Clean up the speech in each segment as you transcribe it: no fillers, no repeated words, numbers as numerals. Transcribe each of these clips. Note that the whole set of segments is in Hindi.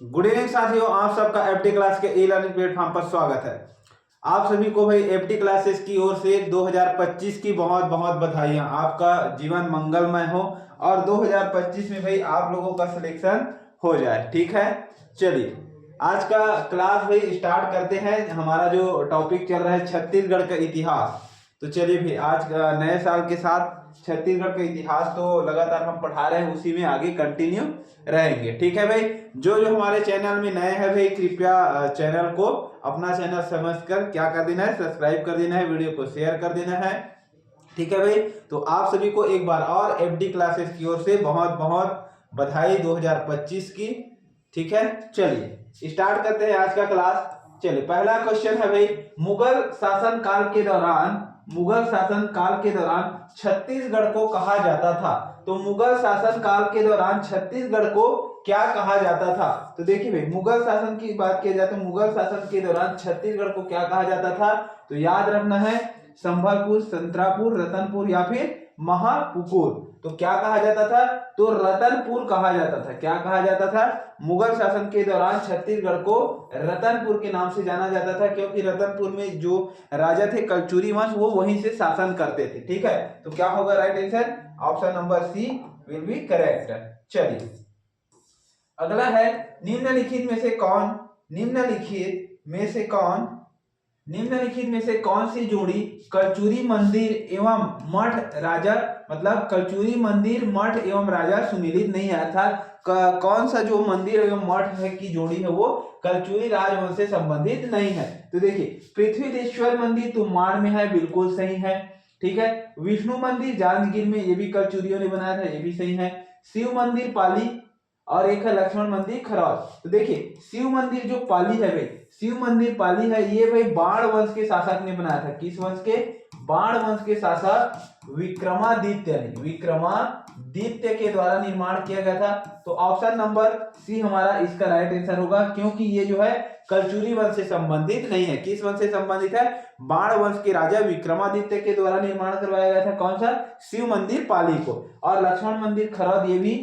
गुड इवनिंग साथियों, आप सबका एफटी क्लास के ई लर्निंग प्लेटफॉर्म पर स्वागत है। आप सभी को भाई एफटी क्लासेस की ओर से 2025 की बहुत बहुत बधाइयां। आपका जीवन मंगलमय हो और 2025 में भाई आप लोगों का सिलेक्शन हो जाए। ठीक है, चलिए आज का क्लास भाई स्टार्ट करते हैं। हमारा जो टॉपिक चल रहा है छत्तीसगढ़ का इतिहास। तो चलिए भाई आज नए साल के साथ छत्तीसगढ़ का इतिहास तो लगातार हम पढ़ा रहे हैं, उसी में आगे कंटिन्यू रहेंगे। ठीक है भाई, जो जो हमारे चैनल में नए हैं भाई कृपया चैनल को अपना चैनल समझकर क्या कर देना है, सब्सक्राइब कर देना है, वीडियो को शेयर कर देना है। ठीक है भाई, तो आप सभी को एक बार और एफडी क्लासेस की ओर से बहुत बहुत बधाई 2025 की। ठीक है, चलिए स्टार्ट करते हैं आज का क्लास। चलिए पहला क्वेश्चन है भाई, मुगल शासन काल के दौरान छत्तीसगढ़ को कहा जाता था। तो मुगल शासन काल के दौरान छत्तीसगढ़ को क्या कहा जाता था? तो देखिए भाई, मुगल शासन की बात की जाए तो मुगल शासन के दौरान छत्तीसगढ़ को क्या कहा जाता था? तो याद रखना है संभलपुर, संतरापुर, रतनपुर या फिर महापुकुर। तो क्या कहा जाता था? तो रतनपुर कहा जाता था। क्या कहा जाता था? मुगल शासन के दौरान छत्तीसगढ़ को रतनपुर के नाम से जाना जाता था, क्योंकि रतनपुर में जो राजा थे कलचुरी वंश, वो वहीं से शासन करते थे। ठीक है, तो क्या होगा right answer? Option number C will be correct. चलिए अगला है, निम्नलिखित में से कौन सी जोड़ी कलचुरी मंदिर एवं मठ राजा, मतलब कलचुरी मंदिर मठ एवं राजा सुमिलित नहीं है? अर्थात कौन सा जो मंदिर एवं मठ है की जोड़ी है वो कलचुरी राजवंश से संबंधित नहीं है? तो देखिए, पृथ्वीदेश्वर मंदिर तो माड़ में है, बिल्कुल सही है। ठीक है, विष्णु मंदिर जांजगीर में, ये भी कलचुरियों ने बनाया था, ये भी सही है। शिव मंदिर पाली और एक है लक्ष्मण मंदिर खरौद। तो देखिए शिव मंदिर जो पाली है भाई, शिव मंदिर पाली है, ये भाई बाण वंश के शासक ने बनाया था। किस वंश के? बाण वंश के शासक विक्रमादित्य के द्वारा निर्माण किया गया था। तो ऑप्शन नंबर सी हमारा इसका राइट आंसर होगा, क्योंकि ये जो है कलचुरी वंश से संबंधित नहीं है। किस वंश से संबंधित है? बाण वंश के राजा विक्रमादित्य के द्वारा निर्माण करवाया गया था। कौन सा? शिव मंदिर पाली को। और लक्ष्मण मंदिर खरौद, ये भी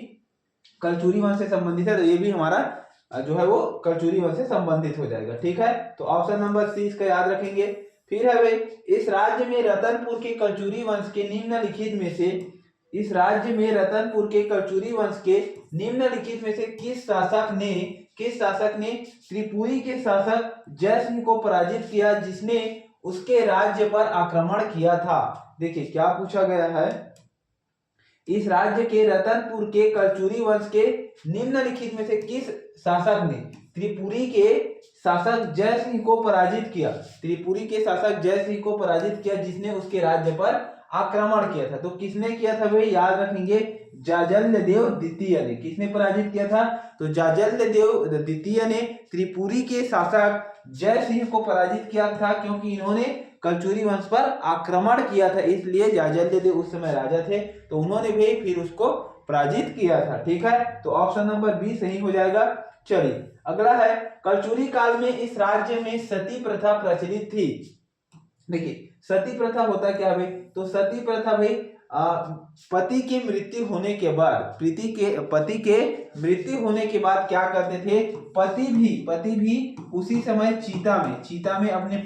कलचुरी वंश से संबंधित है, तो ये भी हमारा जो है वो कलचुरी वंश से संबंधित हो जाएगा। ठीक है, तो ऑप्शन नंबर सी इसका याद रखेंगे। फिर है भाई, इस राज्य में रतनपुर के कलचुरी वंश के निम्नलिखित में से किस शासक ने त्रिपुरी के शासक जयसिंह को पराजित किया, जिसने उसके राज्य पर आक्रमण किया था? देखिए क्या पूछा गया है, इस राज्य के रतनपुर के कलचुरी वंश के निम्नलिखित में से किस शासक ने त्रिपुरी के शासक जयसिंह को पराजित किया? जिसने उसके राज्य पर आक्रमण किया था। तो किसने किया था भाई? याद रखेंगे, जाजल्यदेव द्वितीय ने। किसने पराजित किया था? तो जाजल्यदेव द्वितीय ने त्रिपुरी के शासक जयसिंह को पराजित किया था, क्योंकि इन्होंने कलचुरी वंश पर आक्रमण किया था, इसलिए जाजल्यदेव उस समय राजा थे, तो उन्होंने भी फिर उसको पराजित किया था। ठीक है, तो ऑप्शन नंबर बी सही हो जाएगा। चलिए अगला है, कलचुरी काल में इस राज्य में सती प्रथा प्रचलित थी। देखिए सती प्रथा होता क्या भाई? तो सती प्रथा भाई पति की मृत्यु होने के बाद क्या करते थे? पति भी उसी समय चीता में अपने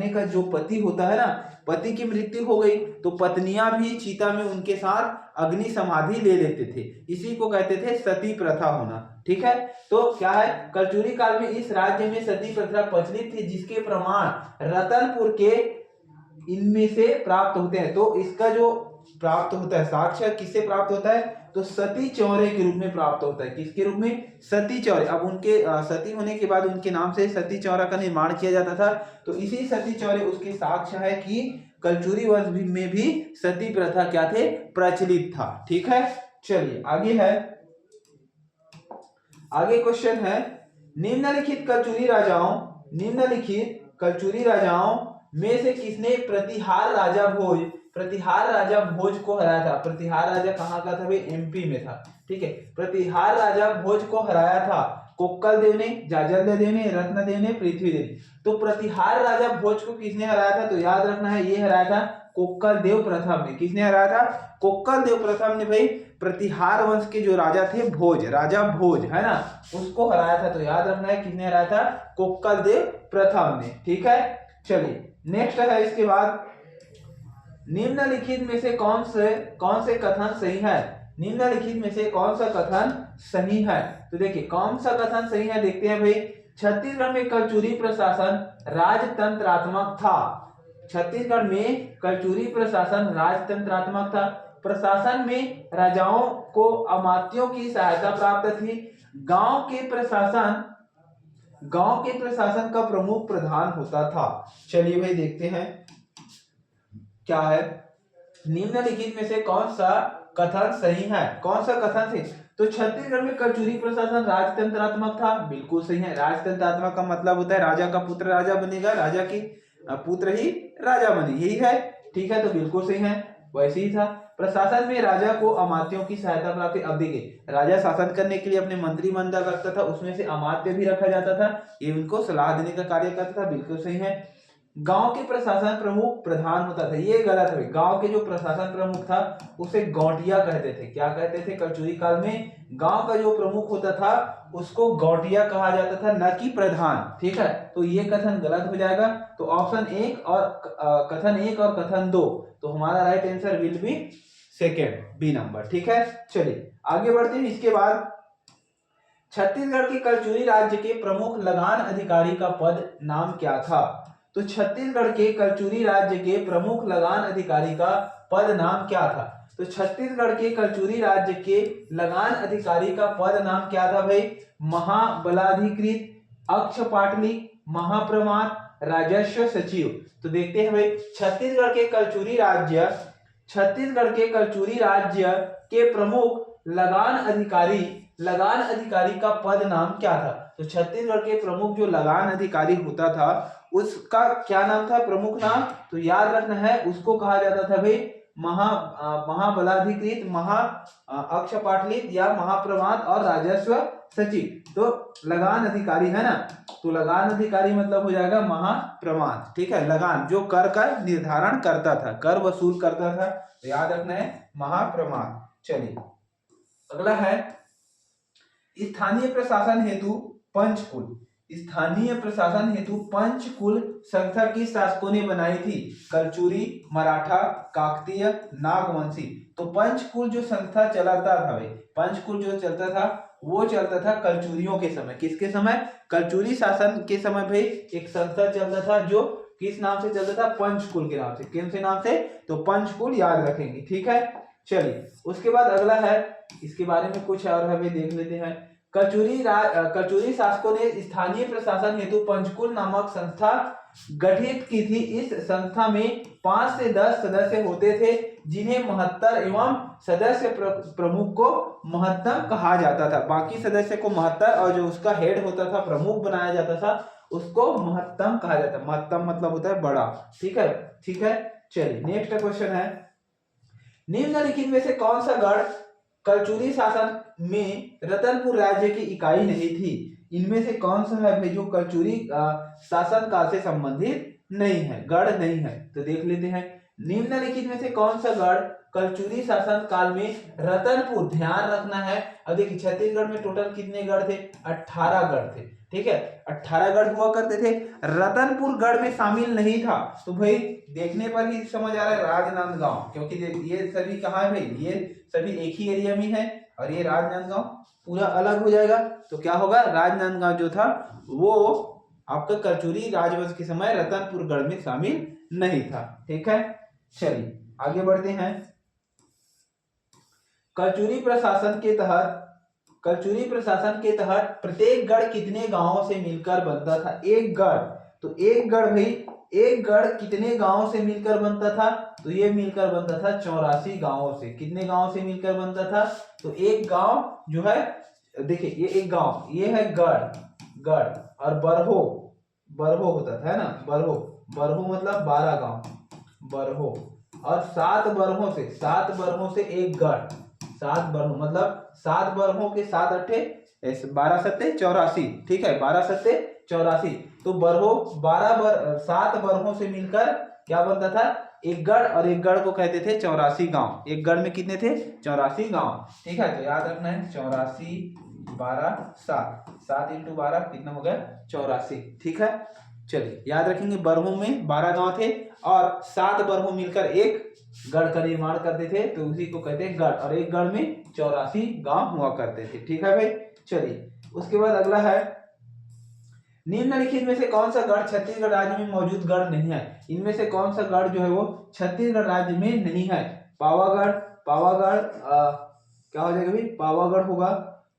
का जो पति होता है ना, पति की मृत्यु हो गई तो पत्नियां भी चीता में उनके साथ अग्नि समाधि ले लेते थे। इसी को कहते थे सती प्रथा होना। ठीक है, तो क्या है, कलचुरी काल में इस राज्य में सती प्रथा प्रचलित थी, जिसके प्रमाण रतनपुर के इनमें से प्राप्त होते हैं। तो इसका जो प्राप्त होता है साक्ष्य किससे प्राप्त होता है? तो सती चौरे के रूप में प्राप्त होता है। किसके रूप में? सती चौरे। अब उनके सती होने के बाद उनके नाम से सती चौरा का निर्माण किया जाता था, तो इसी सती चौरे उसके साक्ष्य है कि कलचुरी वंश में भी सती प्रथा क्या थे? प्रचलित था। ठीक है, चलिए आगे क्वेश्चन है, निम्नलिखित कलचुरी राजाओं में से किसने प्रतिहार राजा भोज को हराया था? प्रतिहार राजा कहाँ का था भाई? एमपी में था। ठीक है, प्रतिहार राजा भोज को हराया था कोक्कल देव ने, जाजल्य ने, रत्नदेव ने, पृथ्वीदेव ने। तो प्रतिहार राजा भोज को किसने हराया था? तो याद रखना है, ये हराया था कोक्कल देव प्रथम ने। किसने हराया था? कोक्कल देव प्रथम ने भाई प्रतिहार वंश के जो राजा थे भोज, राजा भोज है ना, उसको हराया था। तो याद रखना है किसने हराया था? कोक्कल देव प्रथम ने। ठीक है, चलिए नेक्स्ट है इसके बाद, निम्नलिखित में से कौन से कथन सही है? निम्नलिखित में से कौन सा कथन सही है? तो देखिए कौन सा कथन सही है, देखते हैं भाई। छत्तीसगढ़ में कलचुरी प्रशासन राजतंत्रात्मक था। छत्तीसगढ़ में कलचुरी प्रशासन राजतंत्रात्मक था। प्रशासन में राजाओं को अमात्यों की सहायता प्राप्त थी। गांव के प्रशासन का प्रमुख प्रधान होता था। चलिए भाई देखते हैं क्या है। निम्नलिखित में से कौन सा कथन सही है? कौन सा कथन सही? तो छत्तीसगढ़ में कलचुरी प्रशासन राजतंत्रात्मक था, बिल्कुल सही है। राजतंत्रात्मक का मतलब होता है राजा का पुत्र राजा बनेगा, राजा की पुत्र ही राजा बने, यही है। ठीक है, तो बिल्कुल सही है, वैसे ही था। प्रशासन में राजा को अमात्यों की सहायता प्राप्त। अब देखिए राजा शासन करने के लिए अपने मंत्रिमंडल रखता था, उसमें से अमात्य भी रखा जाता था, ये उनको सलाह देने का कार्य करता था, बिल्कुल सही है। गांव के प्रशासन प्रमुख प्रधान होता था, ये गलत है। गांव के जो प्रशासन प्रमुख था उसे गौटिया कहते थे। क्या कहते थे? कलचुरी काल में गांव का जो प्रमुख होता था उसको गौटिया कहा जाता था, न कि प्रधान। ठीक है, तो ये कथन गलत हो जाएगा। तो ऑप्शन एक और कथन एक और कथन दो, तो हमारा right answer will be second, B number. ठीक है, चलिए आगे बढ़ते हैं। इसके बाद छत्तीसगढ़ के कलचुरी राज्य के प्रमुख लगान अधिकारी का पद नाम क्या था? तो छत्तीसगढ़ के कलचुरी राज्य के प्रमुख लगान अधिकारी का पद नाम क्या था? तो छत्तीसगढ़ के कलचुरी राज्य के लगान अधिकारी का पद नाम क्या था भाई? महाबलाधिकृत, अक्षपाटलिक, महाप्रमात, राजस्व सचिव। तो देखते हैं भाई छत्तीसगढ़ के कलचुरी राज्य के प्रमुख लगान अधिकारी का पद नाम क्या था? तो छत्तीसगढ़ के प्रमुख जो लगान अधिकारी होता था उसका क्या नाम था? प्रमुख नाम तो याद रखना है, उसको कहा जाता था भाई महाबलाधिकृत, अक्षपाटलित या महाप्रमात और राजस्व सचिव। तो लगान अधिकारी है ना, तो लगान अधिकारी मतलब हो जाएगा महाप्रमात। ठीक है, लगान जो कर का निर्धारण करता था, कर वसूल करता था, तो याद रखना है महाप्रमात। चलिए अगला है स्थानीय प्रशासन हेतु पंचकुल। स्थानीय प्रशासन हेतु पंचकुल संस्था किस शासकों ने बनाई थी? कलचुरी, मराठा, काकतीय, नागवंशी। तो पंचकुल जो संस्था चलाता था भाई, पंचकुल जो चलता था वो चलता था कलचुरियों के समय। किसके समय? कलचुरी शासन के समय भाई एक संस्था चलता था जो किस नाम से चलता था? पंचकुल के नाम से। किन से नाम से? तो पंचकुल याद रखेंगे। ठीक है, चलिए उसके बाद अगला है, इसके बारे में कुछ और हमें देख लेते हैं। कलचुरी शासकों ने स्थानीय प्रशासन हेतु पंचकुल नामक संस्था गठित की थी। इस संस्था में 5 से 10 सदस्य होते थे, जिन्हें महत्तर एवं सदस्य प्रमुख को महत्तम कहा जाता था। बाकी सदस्य को महत्तर और जो उसका हेड होता था, प्रमुख बनाया जाता था, उसको महत्तम कहा जाता है। महत्तम मतलब होता है बड़ा। ठीक है, ठीक है, चलिए नेक्स्ट क्वेश्चन है। निम्नलिखित में से कौन सा गढ़ कलचुरी शासन में रतनपुर राज्य की इकाई नहीं थी? इनमें से कौन सा है भाई जो कलचुरी शासन काल से संबंधित नहीं है, गढ़ नहीं है? तो देख लेते हैं निम्नलिखित में से कौन सा गढ़ कलचुरी शासन काल में रतनपुर, ध्यान रखना है। अब देखिए छत्तीसगढ़ में टोटल कितने गढ़ थे? 18 गढ़ थे। ठीक है, 18 गढ़ हुआ करते थे, रतनपुर गढ़ में शामिल नहीं था। तो भाई देखने पर ही समझ आ रहा है राजनांदगांव, क्योंकि ये सभी कहाँ है भाई? ये सभी एक ही एरिया में है, और ये राजनांदगांव पूरा अलग हो जाएगा। तो क्या होगा? राजनांदगांव जो था वो आपका कलचुरी राजवंश के समय रतनपुर गढ़ में शामिल नहीं था। ठीक है, चलिए आगे बढ़ते हैं। कलचुरी प्रशासन के तहत प्रत्येक गढ़ कितने गांवों से मिलकर बनता था? एक गढ़, तो एक गढ़ भाई, एक गढ़ कितने गांवों से मिलकर बनता था? तो ये मिलकर बनता था 84 गांवों से। कितने गांवों से मिलकर बनता था? तो एक गांव जो है, देखिए ये एक गांव, ये है गढ़ और बरहो होता था, है ना? बरहो मतलब 12 गांव, बरहो, और 7 बरहों से एक गढ़। 7 बरहों मतलब 7 बरहों के 7 अट्ठे 12 सत्ते 84। ठीक है, 12 सत्ते 84। तो बरहो 7 बरहों से मिलकर क्या बनता था? एक गढ़, और एक गढ़ को कहते थे 84 गांव। एक गढ़ में कितने थे? 84 गांव। ठीक है, तो याद रखना है 84 12 7, 7 × 12 कितना हो गया? 84। ठीक है, चलिए याद रखेंगे बरहों में 12 गांव थे और 7 बरहों मिलकर एक गढ़ का निर्माण करते थे, तो उसी को कहते हैं गढ़, और एक गढ़ में 84 गांव हुआ करते थे। ठीक है भाई, चलिए उसके बाद अगला है, निम्नलिखित में से कौन सा गढ़ छत्तीसगढ़ राज्य में मौजूद गढ़ नहीं है? इनमें से कौन सा गढ़ जो है वो छत्तीसगढ़ राज्य में नहीं है? पावागढ़, पावागढ़ क्या हो जाएगा भाई? पावागढ़ होगा,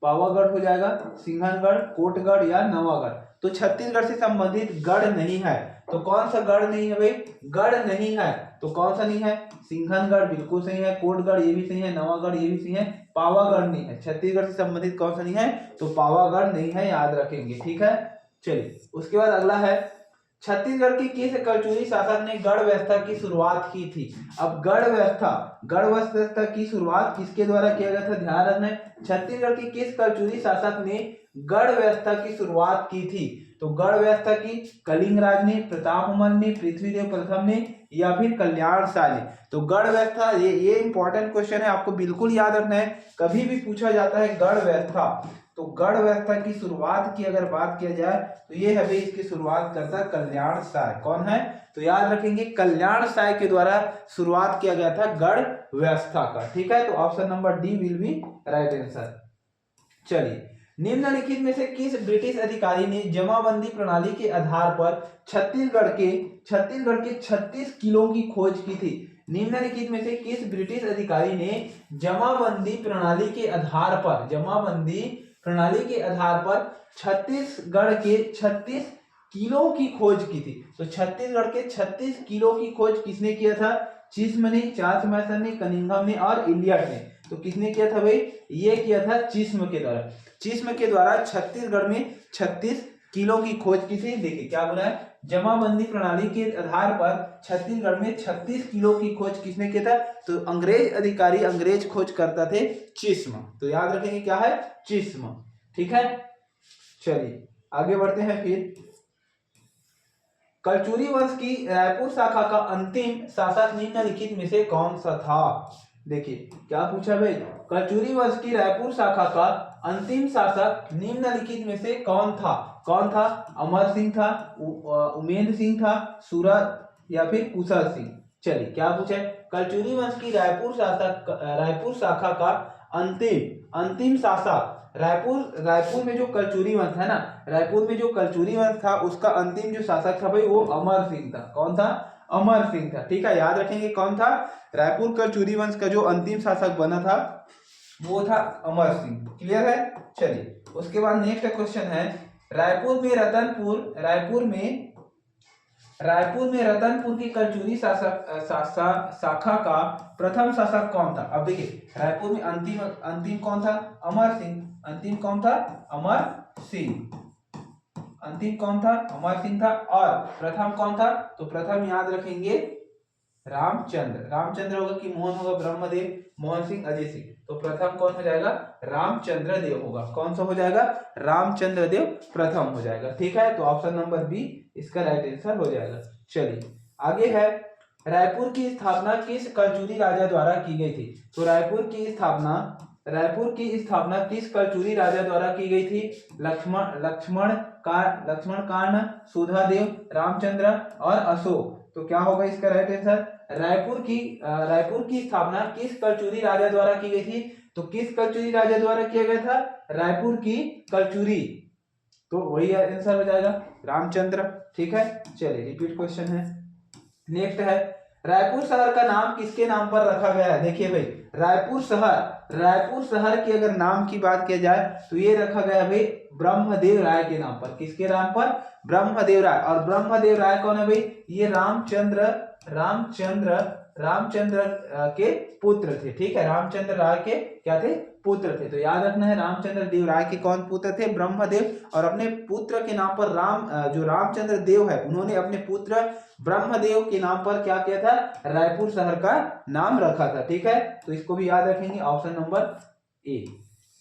पावागढ़ हो जाएगा, सिंघनगढ़, कोटगढ़ या नवागढ़। तो छत्तीसगढ़ से संबंधित गढ़ नहीं है, तो कौन सा गढ़ नहीं है भाई? गढ़ नहीं है, तो कौन सा नहीं है? सिंघनगढ़ बिल्कुल सही है, कोटगढ़ ये भी सही है, नवागढ़ ये भी सही है, पावागढ़ नहीं है। छत्तीसगढ़ से संबंधित कौन सा नहीं है? तो पावागढ़ नहीं है, याद रखेंगे। ठीक है, चलिए उसके बाद अगला है, छत्तीसगढ़ के किस कलचुरी शासक ने गढ़ व्यवस्था की शुरुआत की थी? अब गढ़ व्यवस्था की शुरुआत किसके द्वारा किया गया था? ध्यान रखना है, छत्तीसगढ़ के किस कलचुरी शासक ने गढ़ व्यवस्था की शुरुआत की थी? तो गढ़ व्यवस्था की कलिंग राज ने, प्रतापमल ने, पृथ्वीदेव प्रथम ने या फिर कल्याण शाह ने? तो गढ़ व्यवस्था, ये इंपॉर्टेंट क्वेश्चन है, आपको बिल्कुल याद रखना है, कभी भी पूछा जाता है गढ़ व्यवस्था। तो गढ़ व्यवस्था की शुरुआत की अगर बात किया जाए तो ये है भाई, इसकी शुरुआत करता कल्याण शाह। कौन है? तो याद रखेंगे कल्याण शाह के द्वारा शुरुआत किया गया था गढ़ व्यवस्था का। ठीक है, तो option number D will be right answer. चलिए, निम्नलिखित में से किस ब्रिटिश अधिकारी ने जमाबंदी प्रणाली के आधार पर छत्तीसगढ़ के 36 किलों की खोज की थी? निम्नलिखित में से किस ब्रिटिश अधिकारी ने जमाबंदी प्रणाली के आधार पर छत्तीसगढ़ के 36 किलो की खोज की थी? तो छत्तीसगढ़ के 36 किलो की खोज किसने किया था? चिस्म ने, चार्ल्स मैसन ने, कनिंघम ने और इलियट ने। तो किसने किया था भाई? ये किया था चिस्म के द्वारा। चिस्म के द्वारा छत्तीसगढ़ में 36 किलो की खोज की थी। देखिए क्या बोला है, जमाबंदी प्रणाली के आधार पर छत्तीसगढ़ में 36 किलो की खोज किसने किया था? तो अंग्रेज अधिकारी, अंग्रेज खोज करता थे चिस्म। तो याद रखेंगे क्या है? चिस्म। ठीक है, चलिए आगे बढ़ते हैं। फिर कलचुरी वंश की रायपुर शाखा का अंतिम शासक निम्नलिखित में से कौन सा था? देखिए क्या पूछा भाई, कलचुरी वंश की रायपुर शाखा का अंतिम शासक निम्नलिखित में से कौन था? कौन था? अमर सिंह था, उमेंद्र सिंह था, सूरत या फिर कुशल सिंह? चलिए क्या पूछा है, कलचुरी वंश की रायपुर शाखा का अंतिम शासक, रायपुर में जो कलचुरी वंश है ना, रायपुर में जो कलचुरी वंश था उसका अंतिम जो शासक था भाई वो अमर सिंह था। कौन था? अमर सिंह था। ठीक है, याद रखेंगे कौन था? रायपुर कलचुरी वंश का जो अंतिम शासक बना था वो था अमर सिंह। क्लियर है? चलिए उसके बाद नेक्स्ट क्वेश्चन है, रायपुर में रतनपुर की कलचुरी शाखा का प्रथम शासक कौन था? अब देखिए रायपुर में अंतिम कौन था? अमर सिंह। अंतिम कौन था? अमर सिंह। अंतिम कौन था? अमर सिंह था। और प्रथम कौन था? तो प्रथम याद रखेंगे रामचंद्र होगा कि मोहन होगा? ब्रह्मदेव, मोहन सिंह, अजय सिंह। तो प्रथम कौन हो जाएगा? रामचंद्र देव होगा। कौन सा हो जाएगा? रामचंद्र देव प्रथम हो जाएगा। ठीक है, तो ऑप्शन नंबर बी इसका राइट आंसर हो जाएगा। चलिए आगे है, रायपुर की स्थापना किस कलचुरी राजा द्वारा की गई थी? तो रायपुर की स्थापना किस कलचुरी राजा द्वारा की गई थी? लक्ष्मण कर्ण, सुधादेव, रामचंद्र और अशोक। तो क्या होगा इसका राइट आंसर? रायपुर की स्थापना किस कलचुरी राजा द्वारा की गई थी? तो किस कलचुरी राजा द्वारा किया गया था? रायपुर की कलचुरी। तो वही आंसर हो जाएगा रामचंद्र। ठीक है, चलिए रिपीट क्वेश्चन है। नेक्स्ट है, रायपुर शहर का नाम किसके नाम पर रखा गया है? देखिए भाई रायपुर शहर के अगर नाम की बात किया जाए तो ये रखा गया भाई ब्रह्मदेव राय के नाम पर। किसके नाम पर? ब्रह्मदेव राय। और ब्रह्मदेव राय कौन है भाई? ये रामचंद्र के पुत्र थे। ठीक है, रामचंद्र राय के क्या थे? पुत्र थे। तो याद रखना है रामचंद्र देव राय के कौन पुत्र थे? ब्रह्मदेव। और अपने पुत्र के नाम पर जो रामचंद्र देव है उन्होंने अपने पुत्र ब्रह्मदेव के नाम पर क्या किया था? रायपुर शहर का नाम रखा था। ठीक है, तो इसको भी याद रखेंगे, ऑप्शन नंबर ए।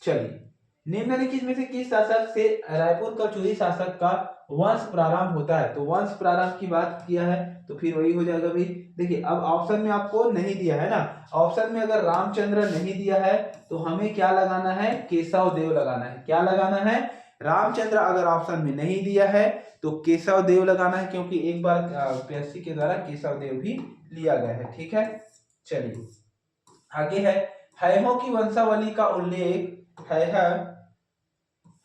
चलिए निम्नलिखित में से किस शासक से रायपुर कचूरी शासक का वंश प्रारंभ होता है? तो वंश प्रारंभ की बात किया है तो फिर वही हो जाएगा भाई। देखिए अब ऑप्शन में आपको नहीं दिया है ना, ऑप्शन में अगर रामचंद्र नहीं दिया है तो हमें क्या लगाना है? केशव देव लगाना है। क्या लगाना है? रामचंद्र अगर ऑप्शन में नहीं दिया है तो केशव देव लगाना है, क्योंकि एक बार पीएससी के द्वारा केशव देव भी लिया गया है। ठीक है, चलिए आगे है, हैहो की वंशावली का उल्लेख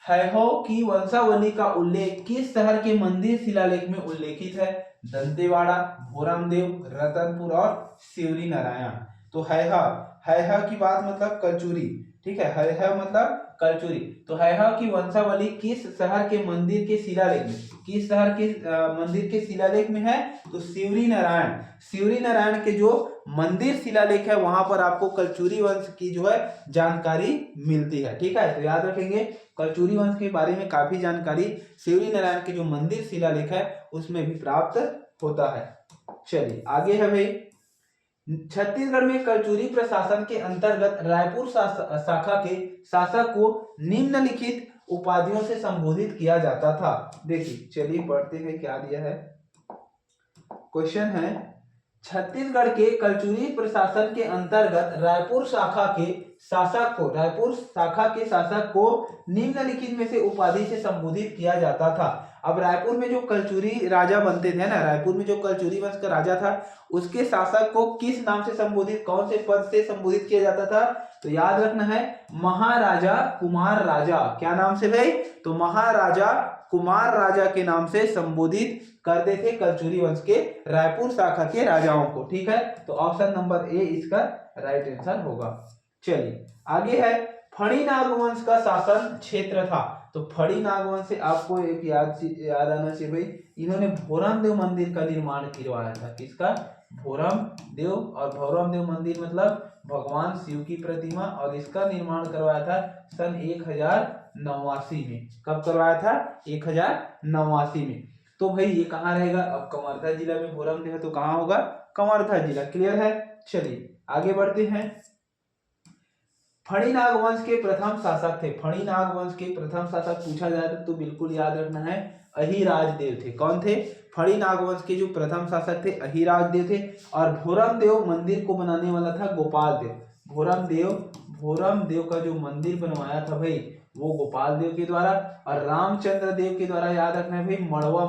हैहो की वंशावली का उल्लेख किस शहर के मंदिर शिलालेख में उल्लेखित है? दंतेवाड़ा, भोरमदेव, रतनपुर और सिवरी नारायण। तो हैहा की बात मतलब कलचुरी, ठीक है, हैहा मतलब कलचुरी। तो हैहा की वंशावली किस शहर के मंदिर के शिलालेख में, किस शहर के मंदिर के शिलालेख में है? तो सिवरी नारायण के जो मंदिर शिलालेख है वहां पर आपको कलचुरी वंश की जो है जानकारी मिलती है। ठीक है, तो याद रखेंगे कलचुरी वंश के बारे में काफी जानकारी सिवरी नारायण के जो मंदिर शिलालेख है उसमें भी प्राप्त होता है। चलिए आगे है भाई, छत्तीसगढ़ में कलचुरी प्रशासन के अंतर्गत रायपुर शाखा के शासक को निम्नलिखित उपाधियों से संबोधित किया जाता था। देखिए चलिए पढ़ते हैं क्या दिया है। क्वेश्चन है, छत्तीसगढ़ के कलचुरी प्रशासन के अंतर्गत रायपुर शाखा के शासक को निम्नलिखित में से उपाधि से संबोधित किया जाता था। अब रायपुर में जो कलचुरी राजा बनते थे ना, रायपुर में जो कलचुरी वंश का राजा था उसके शासक को किस नाम से संबोधित, कौन से पद से संबोधित किया जाता था? तो याद रखना है महाराजा कुमार राजा। क्या नाम से भाई? तो महाराजा कुमार राजा के नाम से संबोधित करते थे कलचुरी वंश के रायपुर शाखा के राजाओं को। ठीक है, तो ऑप्शन नंबर ए इसका राइट आंसर होगा। चलिए आगे है, फणी नागवंश का शासन क्षेत्र था। तो फणी नागवंश से आपको एक याद आना चाहिए भाई, इन्होंने भोरमदेव मंदिर का निर्माण करवाया था। किसका? भोरमदेव। और भोरमदेव मंदिर मतलब भगवान शिव की प्रतिमा, और इसका निर्माण करवाया था सन 1089 में। कब करवाया था? 1089 में। तो भाई ये कहाँ रहेगा? अब कवर्धा जिला में भोरमदेव है तो कहाँ होगा? कवर्धा जिला। क्लियर है? चलिए आगे बढ़ते हैं। फणी नागवंश के प्रथम शासक थे। फणी नागवंश के प्रथम शासक पूछा जाए तो बिल्कुल याद रखना है अहिराज देव थे। कौन थे? फणी नागवंश के जो प्रथम शासक थे अहिराज देव थे। और भोरमदेव मंदिर को बनाने वाला था गोपाल देव। भोरमदेव का जो मंदिर बनवाया था भाई वो गोपाल देव के द्वारा। और रामचंद्र देव के द्वारा याद रखना है भाई मड़वा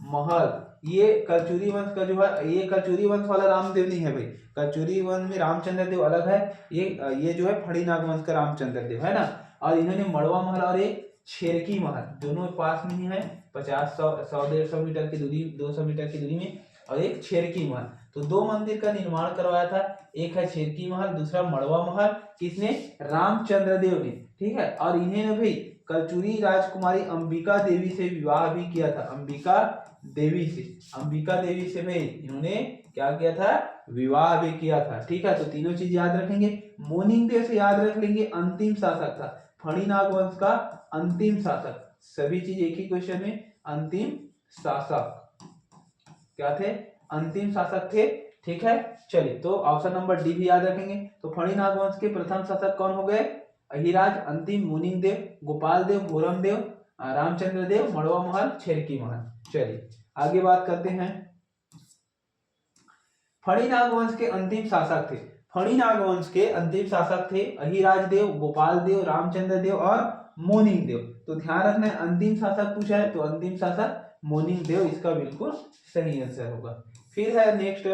महल। ये कलचुरी वंश का जो है, ये कलचुरी वंश वाला रामदेव नहीं है भाई, कलचुरी वंश में रामचंद्र देव अलग है, ये जो है फणी नागवंश का रामचंद्र देव है ना। और इन्होंने मड़वा महल और एक छेरकी महल, दोनों पास में ही है, 50-100-150 मीटर की दूरी, 200 मीटर की दूरी में, और एक छेरकी महल। तो दो मंदिर का निर्माण करवाया था, एक है छेरकी महल, दूसरा मड़वा महल। किसने? रामचंद्र देव ने। ठीक है, और इन्हें भाई कलचुरी राजकुमारी अंबिका देवी से विवाह भी किया था। अंबिका देवी से भाई इन्होंने क्या किया था? विवाह भी किया था। ठीक है, तो तीनों चीज याद रखेंगे। मोनिंग देव से याद रख लेंगे अंतिम शासक था, फणी नागवंश का अंतिम शासक। सभी चीज एक ही क्वेश्चन में, अंतिम शासक क्या थे? अंतिम शासक थे। ठीक है, चलिए तो ऑप्शन नंबर डी भी याद रखेंगे। तो फणी नागवंश के प्रथम शासक कौन हो गए? अहिराज, अंतिम मोनिंग देव, गोपाल देव, भोरमदेव, रामचंद्र देव, मड़वा महल, छेरकी महल। चलिए आगे बात करते हैं। फणी नागवंश के अंतिम शासक थे। फणी नागवंश के अंतिम शासक थे अहिराज देव, गोपाल देव, रामचंद्र देव और मोनिंग देव। तो ध्यान रखना है अंतिम शासक पूछा है तो अंतिम शासक मोनिंग देव इसका बिल्कुल सही आंसर होगा। फिर है नेक्स्ट,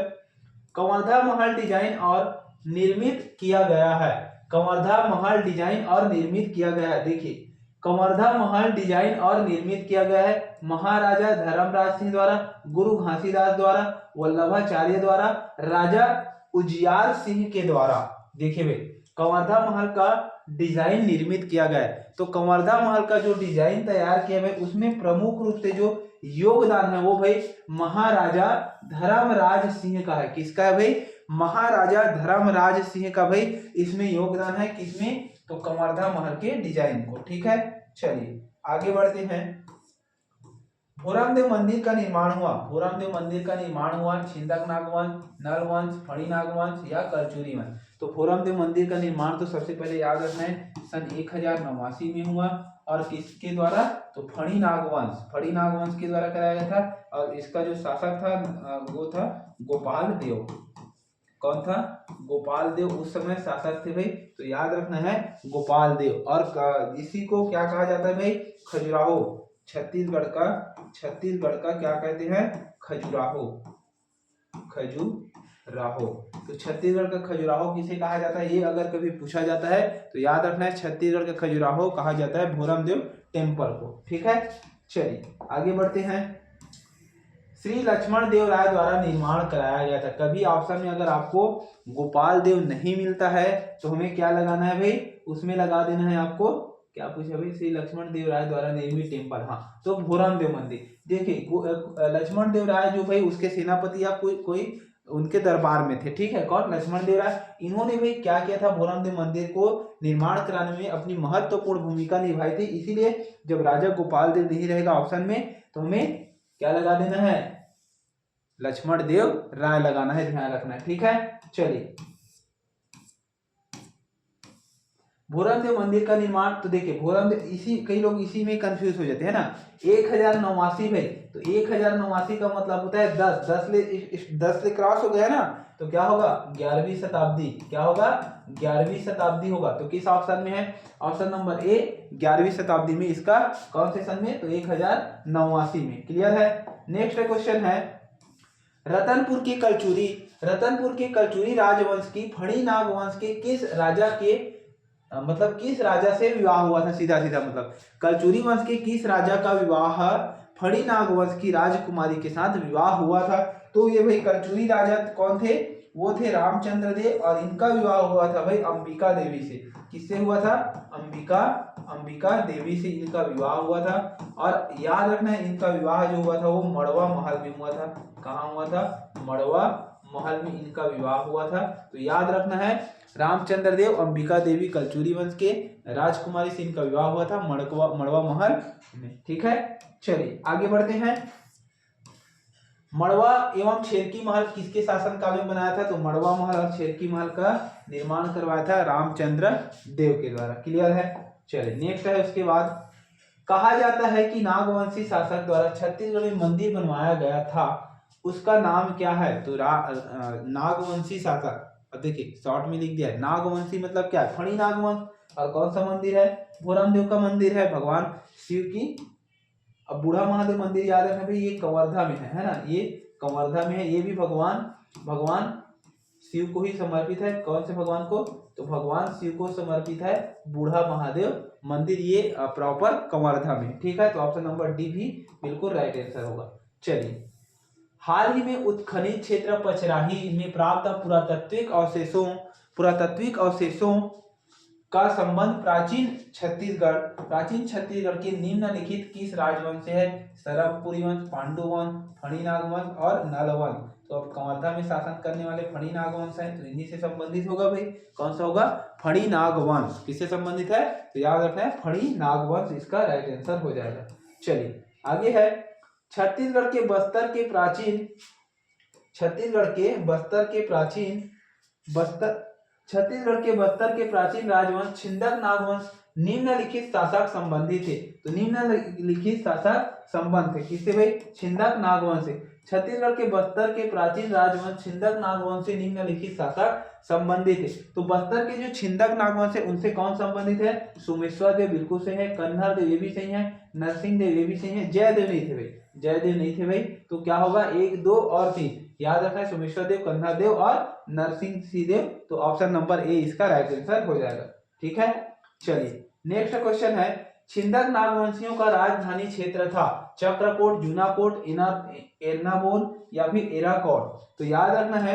कवर्धा महल डिजाइन और निर्मित किया गया है। कवर्धा महल डिजाइन और निर्मित किया गया है। देखिए कवर्धा महल डिजाइन और निर्मित किया गया है महाराजा धर्मराज सिंह द्वारा, गुरु घासीदास द्वारा, वल्लभाचार्य द्वारा, राजा उजियार सिंह के द्वारा। देखिए भाई कवर्धा महल का डिजाइन निर्मित किया गया है। तो कवर्धा महल का जो डिजाइन तैयार किया है उसमें प्रमुख रूप से जो योगदान है वो भाई महाराजा धर्मराज सिंह का है। किसका है भाई? महाराजा धर्मराज सिंह का भाई इसमें योगदान है। किसमें? तो कवर्धा महल के डिजाइन को। ठीक है, चलिए आगे बढ़ते हैं। भोरमदेव मंदिर का निर्माण हुआ, भोरमदेव मंदिर का निर्माण हुआ छिंदक नागवंश, नल वंश, फणी नागवंश या कलचुरी वंश। तो भोरमदेव मंदिर का निर्माण तो सबसे पहले याद रखना है सन 1089 में हुआ और किसके द्वारा, तो फणी नागवंश, फणी नागवंश के द्वारा कराया गया था और इसका जो शासक था वो था गोपाल देव। कौन था, गोपाल देव उस समय शासक थे भाई, तो याद रखना है गोपाल देव। और इसी को क्या कहा जाता है भाई, खजुराहो, छत्तीसगढ़ का क्या कहते हैं, खजुराहो, खजुराहो। तो छत्तीसगढ़ का खजुराहो किसे कहा जाता है, ये अगर कभी पूछा जाता है तो याद रखना है छत्तीसगढ़ का खजुराहो कहा जाता है भोरमदेव टेम्पल को। ठीक है, चलिए आगे बढ़ते हैं। श्री लक्ष्मण देव राय द्वारा निर्माण कराया गया था। कभी ऑप्शन में अगर आपको गोपाल देव नहीं मिलता है तो हमें क्या लगाना है भाई, उसमें लगा देना है आपको, क्या पूछा भाई, श्री लक्ष्मण देव राय द्वारा निर्मित टेम्पल, हाँ तो भोरमदेव मंदिर। देखिए लक्ष्मण देव राय जो भाई उसके सेनापति या कोई उनके दरबार में थे, ठीक है, कौन, लक्ष्मण देव राय। इन्होंने भाई क्या किया था, भोरमदेव मंदिर को निर्माण कराने में अपनी महत्वपूर्ण भूमिका निभाई थी। इसीलिए जब राजा गोपाल देव नहीं रहेगा ऑप्शन में तो हमें क्या लगा देना है, लक्ष्मण देव राय लगाना है, ध्यान रखना है। ठीक है, चलिए भोरमदेव मंदिर का निर्माण, तो देखिए भोरमदेव, इसी कई लोग इसी में कंफ्यूज हो जाते हैं ना, 1089 में, तो 1089 का मतलब होता है 10 से क्रॉस हो गया ना, तो क्या होगा 11वीं शताब्दी, क्या होगा 11वीं शताब्दी होगा। तो किस ऑप्शन में है, ऑप्शन नंबर ए 11वीं शताब्दी में, इसका कौन से सन में, तो 1089 में। क्लियर है। नेक्स्ट क्वेश्चन है, रतनपुर की कलचुरी राजवंश की फणी नागवंश के किस राजा के मतलब किस राजा से विवाह हुआ था, सीधा सीधा मतलब कलचुरी वंश के किस राजा का विवाह फणी नागवंश की राजकुमारी के साथ विवाह हुआ था। तो ये भाई कलचुरी राजा कौन थे, वो थे रामचंद्र देव और इनका विवाह हुआ था भाई अंबिका देवी से। किससे हुआ था, अंबिका देवी से इनका विवाह हुआ था। और याद रखना है इनका विवाह जो हुआ था वो मड़वा महल में हुआ था। कहाँ हुआ था, मड़वा महल में इनका विवाह हुआ था। तो याद रखना है रामचंद्र देव अंबिका देवी कलचुरी वंश के राजकुमारी से इनका विवाह हुआ था मड़वा महल में। ठीक है, चलिए आगे बढ़ते हैं। मड़वा एवं छेरकी महल किसके शासन काल में बनाया था, तो मड़वा महल और छेरकी महल का निर्माण करवाया था रामचंद्र देव के द्वारा। क्लियर है। चलिए नेक्स्ट है, उसके बाद कहा जाता है कि नागवंशी शासक द्वारा छत्तीसगढ़ में मंदिर बनवाया गया था, उसका नाम क्या है। तो नागवंशी शासक, अब देखिए शॉर्ट में लिख दिया है, नागवंशी मतलब क्या है, फणी नागवंश। और कौन सा मंदिर है, भोरमदेव का मंदिर है, भगवान शिव की। अब बूढ़ा महादेव मंदिर याद रखना भाई, ये कवर्धा में है ना, ये कवर्धा में है। ये भी भगवान शिव को ही समर्पित है। कौन से भगवान को, तो भगवान शिव को समर्पित है बूढ़ा महादेव मंदिर, ये प्रॉपर कवर्धा में। ठीक है, तो ऑप्शन नंबर डी भी बिल्कुल राइट आंसर होगा। चलिए हाल ही में उत्खनित क्षेत्र पचराही में प्राप्त पुरातात्विक अवशेषों का संबंध प्राचीन छत्तीसगढ़ के निम्नलिखित किस राजवंश से है। सरभपुरी वंश, पांडु वंश, फणी नागवंश और नल वंश। तो अब कवर्धा में शासन करने वाले फणी नागवंश है, तो इन्हीं से संबंधित होगा भाई। कौन सा होगा, फणी नागवंश। किससे संबंधित है, तो याद रखना है फणी नागवंश इसका राइट आंसर हो जाएगा। चलिए आगे है, छत्तीसगढ़ के बस्तर के प्राचीन राजवंश छिंदक नागवंश निम्नलिखित शासक संबंधी थे। तो निम्नलिखित शासक संबंध थे किससे भाई, छिंदक नागवंश से। छत्तीसगढ़ के बस्तर के प्राचीन राजवंश छिंदक नागवंश से निम्नलिखित शासक संबंधित थे। तो बस्तर के जो छिंदक नागवंश है उनसे कौन संबंधित है, सोमेश्वर देव बिल्कुल सही है, कन्हर देव ये भी सही है, नरसिंह देव ये भी सही है, जयदेव नहीं थे भाई, जयदेव नहीं थे भाई। तो क्या होगा 1, 2 और 3 याद रखना है, सोमेश्वर देव, कन्हर देव और नरसिंह देव। तो ऑप्शन नंबर ए इसका राइट आंसर हो जाएगा। ठीक है, चलिए नेक्स्ट क्वेश्चन है, छिंदक नागवंशियों का राजधानी क्षेत्र था चक्रकोट, जूनाकोट, एर्नाबोल या फिर एराकोट। तो याद रखना है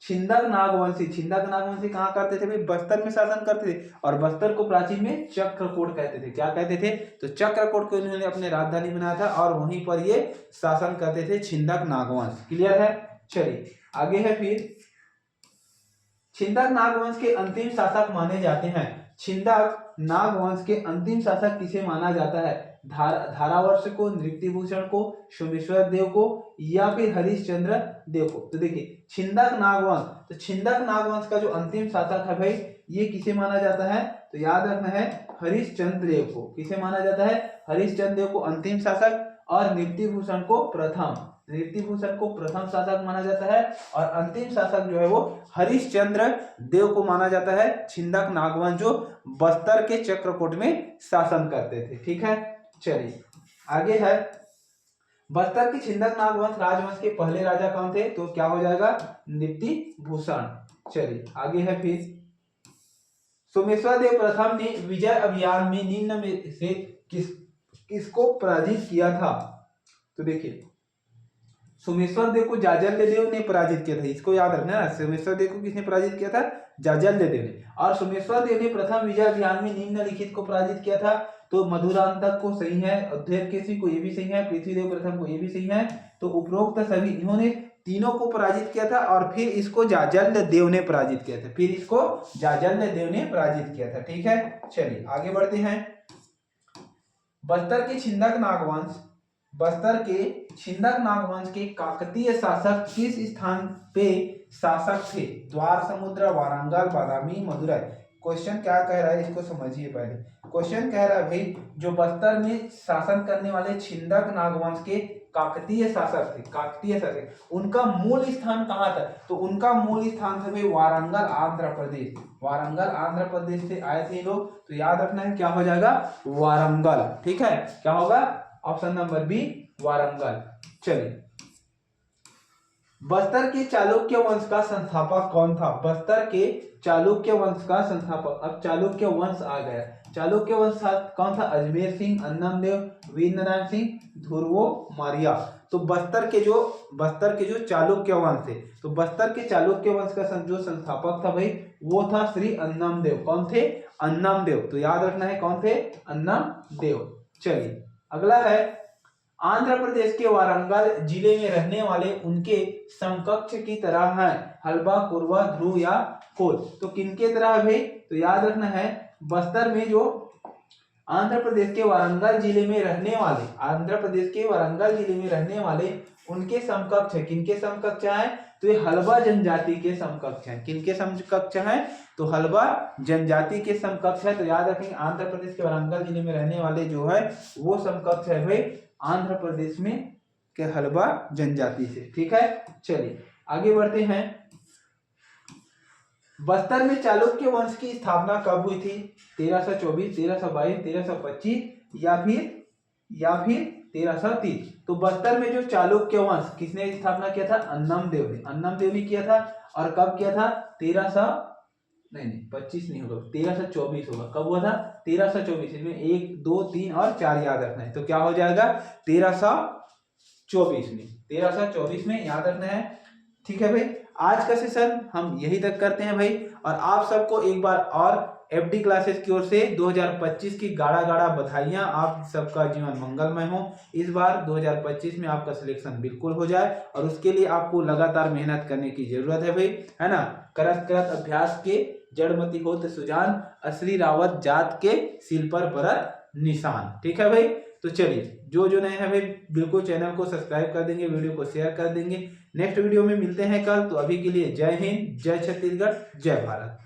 छिंदक नागवंशी कहाँ करते थे भाई, बस्तर में शासन करते थे। और बस्तर को प्राचीन में चक्रकोट कहते थे। क्या कहते थे, तो चक्रकोट को इन्होंने अपने राजधानी बनाया था और वहीं पर ये शासन करते थे छिंदक नागवंश। क्लियर है। चलिए आगे है, फिर छिंदक नागवंश के अंतिम शासक माने जाते हैं। छिंदक नागवंश के अंतिम शासक किसे माना जाता है, धारावर्ष को, नृत्यभूषण को, सोमेश्वर देव को या फिर हरिश्चंद्र देव को। तो देखिए छिंदक नागवंश, तो छिंदक नागवंश का जो अंतिम शासक है भाई ये किसे माना जाता है, तो याद रखना है हरिश्चंद्र देव को। किसे माना जाता है, हरिश्चंद्र देव को अंतिम शासक, और नृत्यभूषण को प्रथम, नृत्यभूषण को प्रथम शासक माना जाता है, और अंतिम शासक जो है वो हरिश्चंद्र देव को माना जाता है। छिंदक नागवंश जो बस्तर के चक्रकोट में शासन करते थे। ठीक है, चलिए आगे है, बस्तर की छिंदक नागवंश राजवंश के पहले राजा कौन थे, तो क्या हो जाएगा, नृत्यभूषण। चलिए आगे है, फिर सोमेश्वर देव प्रथम ने विजय अभियान में निम्न में से किसको पराजित किया था, तो देखिए सोमेश्वर देव को जाजल्य देव ने पराजित किया था, इसको याद रखना है। सोमेश्वर देव को किसने पराजित किया था, जाजल्य देव ने। और सोमेश्वर देव ने प्रथम विजय अभियान में निम्नलिखित को पराजित किया था, तो मधुरांतक को सही है, अध्ययन को ये भी सही है, पृथ्वीदेव प्रथम को ये भी सही है। तो उपरोक्त सभी इन्होंने तीनों को पराजित किया था, और फिर इसको जाजल्य देव ने पराजित किया था, फिर इसको जाजल्य देव ने पराजित किया था। ठीक है, चलिए आगे बढ़ते हैं। बस्तर के छिंदक नागवंश, बस्तर के छिंदक नागवंश के काकतीय शासक किस स्थान पे शासक थे, द्वार समुद्र, वारंगल, बादामी, मदुरई। क्वेश्चन क्या कह रहा है इसको समझिए पहले। क्वेश्चन कह रहा है भाई जो बस्तर में शासन करने वाले छिंदक नागवंश के काकतीय शासक थे, काकतीय शासक, उनका मूल स्थान कहाँ था, तो उनका मूल स्थान था भाई वारंगल, आंध्र प्रदेश। वारंगल आंध्र प्रदेश से आए थे लोग, तो याद रखना है क्या हो जाएगा, वारंगल। ठीक है, क्या होगा, ऑप्शन नंबर बी वारंगल। चलिए बस्तर के चालुक्य वंश का संस्थापक कौन था, बस्तर के चालुक्य वंश का संस्थापक, अब चालुक्य वंश आ गया। चालुक्य वंश कौन था, अजमेर सिंह, अन्नमदेव, वीरनारायण सिंह, ध्रुवो मौर्य। तो बस्तर के जो चालुक्य वंश थे, तो बस्तर के चालुक्य वंश का जो संस्थापक था भाई वो था श्री अन्नमदेव। कौन थे, अन्नमदेव। तो याद रखना है कौन थे, अन्नमदेव। चलिए अगला है, आंध्र प्रदेश के वारंगल जिले में रहने वाले उनके समकक्ष की तरह हैं, हलबा, कुरवा, ध्रुव या कोल। तो किनके तरह है भाई, तो याद रखना है बस्तर में जो आंध्र प्रदेश के वारंगल जिले में रहने वाले, आंध्र प्रदेश के वारंगल जिले में रहने वाले उनके समकक्ष है। किनके समकक्ष है, तो ये हलबा जनजाति के समकक्ष हैं। किनके समकक्ष हैं, तो हलबा जनजाति के समकक्ष है। तो याद रखेंगे आंध्र प्रदेश के वारंगल जिले में रहने वाले जो है वो समकक्ष है भाई आंध्र प्रदेश में के हलबा जनजाति से। ठीक है, चलिए आगे बढ़ते हैं। बस्तर में चालुक्य वंश की स्थापना कब हुई थी, 1324, 1322, 1325 या फिर 1330। तो बस्तर में जो चालुक्य वंश किसने स्थापना किया था, अन्नमदेव ने, अन्नमदेव ने किया था। और कब किया था, 25 नहीं होगा, 1324 होगा। कब हुआ था, 1324। इसमें 1, 2, 3 और 4 याद रखना है, तो क्या हो जाएगा 1324 में, 1324 में याद रखना है। ठीक है भाई, आज का सेशन हम यही तक करते हैं भाई, और आप सबको एक बार और एफडी क्लासेस की ओर से 2025 की गाढ़ा गाढ़ा बधाइयां। आप सबका जीवन मंगलमय हो। इस बार 2025 में आपका सिलेक्शन बिल्कुल हो जाए, और उसके लिए आपको लगातार मेहनत करने की जरूरत है भाई, है ना। करत करत अभ्यास के जड़मति होत सुजान, असली रावत जात के सिल पर बरत निशान। ठीक है भाई, तो चलिए जो नए हैं भाई बिल्कुल चैनल को सब्सक्राइब कर देंगे, वीडियो को शेयर कर देंगे। नेक्स्ट वीडियो में मिलते हैं कल, तो अभी के लिए जय हिंद, जय छत्तीसगढ़, जय भारत।